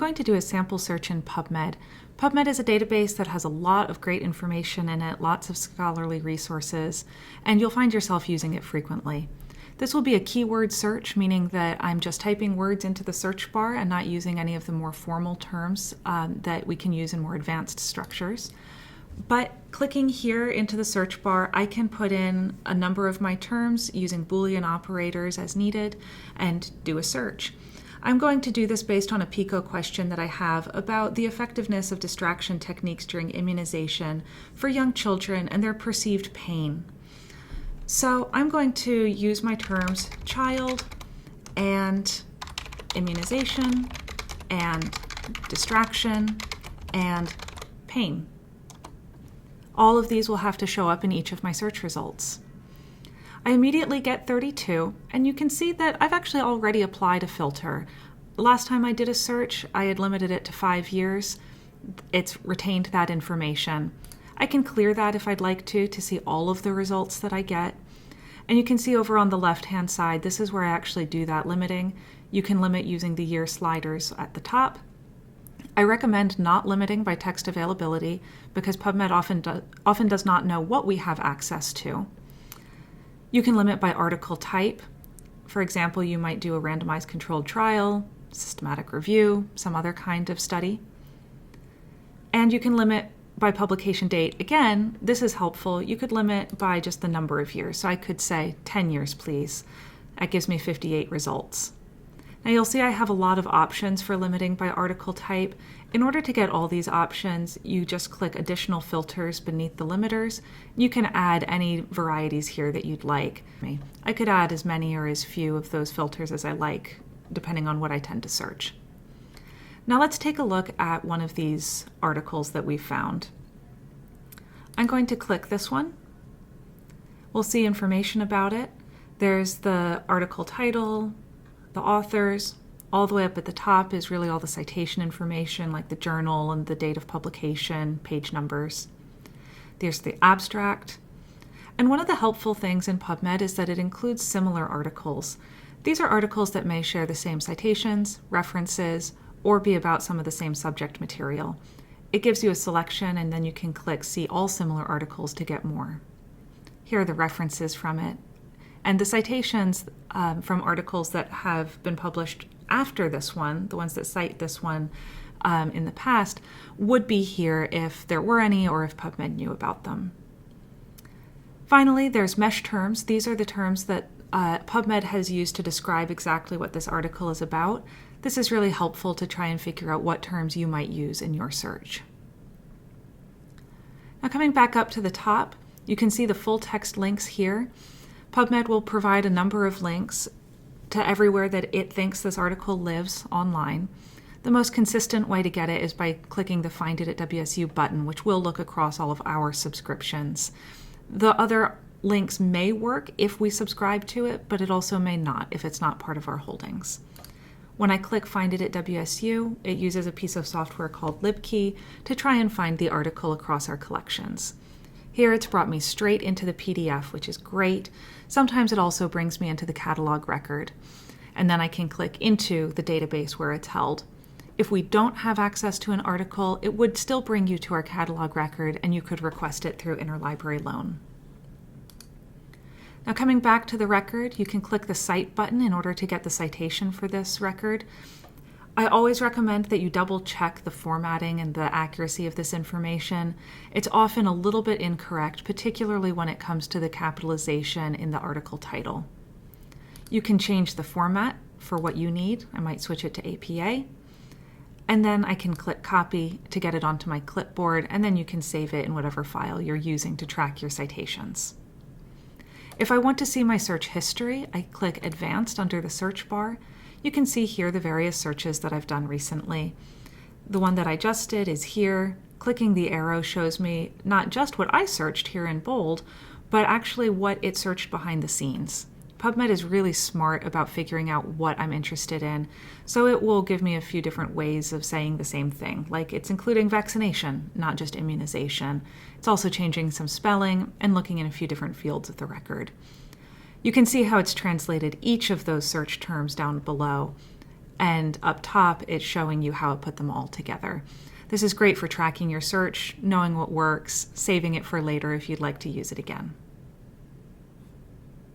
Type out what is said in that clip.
going to do a sample search in PubMed. PubMed is a database that has a lot of great information in it, lots of scholarly resources, and you'll find yourself using it frequently. This will be a keyword search, meaning that I'm just typing words into the search bar and not using any of the more formal terms that we can use in more advanced structures. But clicking here into the search bar, I can put in a number of my terms using Boolean operators as needed and do a search. I'm going to do this based on a PICO question that I have about the effectiveness of distraction techniques during immunization for young children and their perceived pain. So I'm going to use my terms child and immunization and distraction and pain. All of these will have to show up in each of my search results. I immediately get 32, and you can see that I've actually already applied a filter. Last time I did a search, I had limited it to 5 years. It's retained that information. I can clear that if I'd like to see all of the results that I get. And you can see over on the left-hand side, this is where I actually do that limiting. You can limit using the year sliders at the top. I recommend not limiting by text availability because PubMed often does not know what we have access to. You can limit by article type. For example, you might do a randomized controlled trial, systematic review, some other kind of study. And you can limit by publication date. Again, this is helpful. You could limit by just the number of years. So I could say 10 years, please. That gives me 58 results. Now you'll see I have a lot of options for limiting by article type. In order to get all these options, you just click additional filters beneath the limiters. You can add any varieties here that you'd like. I could add as many or as few of those filters as I like, depending on what I tend to search. Now let's take a look at one of these articles that we found. I'm going to click this one. We'll see information about it. There's the article title, the authors. All the way up at the top is really all the citation information like the journal and the date of publication, page numbers. There's the abstract. And one of the helpful things in PubMed is that it includes similar articles. These are articles that may share the same citations, references, or be about some of the same subject material. It gives you a selection and then you can click See All Similar Articles to get more. Here are the references from it. And the citations from articles that have been published after this one, the ones that cite this one in the past, would be here if there were any or if PubMed knew about them. Finally, there's mesh terms. These are the terms that PubMed has used to describe exactly what this article is about. This is really helpful to try and figure out what terms you might use in your search. Now coming back up to the top, you can see the full text links here. PubMed will provide a number of links to everywhere that it thinks this article lives online. The most consistent way to get it is by clicking the Find It at WSU button, which will look across all of our subscriptions. The other links may work if we subscribe to it, but it also may not if it's not part of our holdings. When I click Find It at WSU, it uses a piece of software called LibKey to try and find the article across our collections. Here it's brought me straight into the PDF, which is great. Sometimes it also brings me into the catalog record, and then I can click into the database where it's held. If we don't have access to an article, it would still bring you to our catalog record, and you could request it through interlibrary loan. Now coming back to the record, you can click the Cite button in order to get the citation for this record. I always recommend that you double check the formatting and the accuracy of this information. It's often a little bit incorrect, particularly when it comes to the capitalization in the article title. You can change the format for what you need. I might switch it to APA. And then I can click copy to get it onto my clipboard, and then you can save it in whatever file you're using to track your citations. If I want to see my search history, I click Advanced under the search bar. You can see here the various searches that I've done recently. The one that I just did is here. Clicking the arrow shows me not just what I searched here in bold, but actually what it searched behind the scenes. PubMed is really smart about figuring out what I'm interested in, so it will give me a few different ways of saying the same thing, like it's including vaccination, not just immunization. It's also changing some spelling and looking in a few different fields of the record. You can see how it's translated each of those search terms down below. and up top it's showing you how it put them all together. This is great for tracking your search, knowing what works, saving it for later if you'd like to use it again.